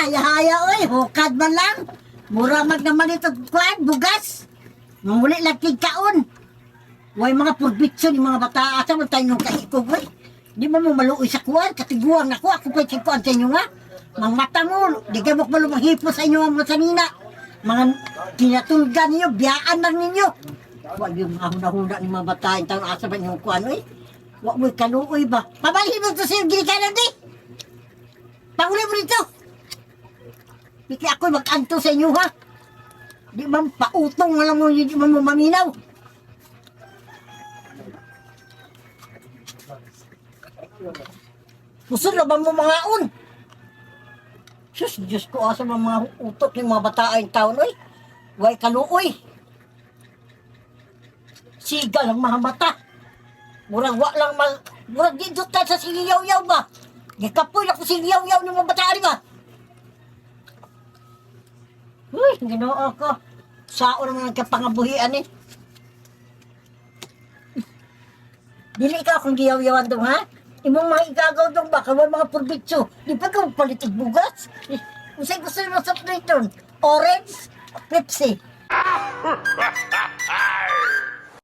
haya-haya oy, hukad man lang. Mura mag naman ito, kuan, bugas. Mamuli lang tigkaon. Way mga purbitso ni mga bata, asa man tayo nung kaikog, oy. Di mo maluoy sa kuan, katiguang ako pa yung kuan sa inyo nga. Mga mata mo, di ka mo malumahipo sa inyo ang mga sanina. Mga kinatulgan ninyo, biyaan lang ninyo. Wag yung mga huna-huna ni mga bata, yung taon asa ba yung kuan, oy. Wag mo'y kaluoy ba? Pabalhin mo ito sa iyong ginikanan, di. Panguli mo rito. Hindi ako mag-anto sa inyo, ha? Di man pautong nga lang mo, di man mo maminaw. Gusto na ba mo mga on? Diyos ko, asa ba mga utok yung mga bataan taon, oy? Way kaluoy. Siga lang mga mata. Murag wa lang murag di dutan sa sigiyaw-yaw ba? Gikapoy na ko sigiyaw-yaw ng mga bataan ba? Uy, ginoo ko. Sao naman ang kapangabuhian eh. Dili ka akong giyaw-yawan dong, ha? Imong mga igagaw dong ba? Kawan mga purbitso. Di pa ka palitig bugas? Usay gusto mo sa Platon? Orange? Pepsi?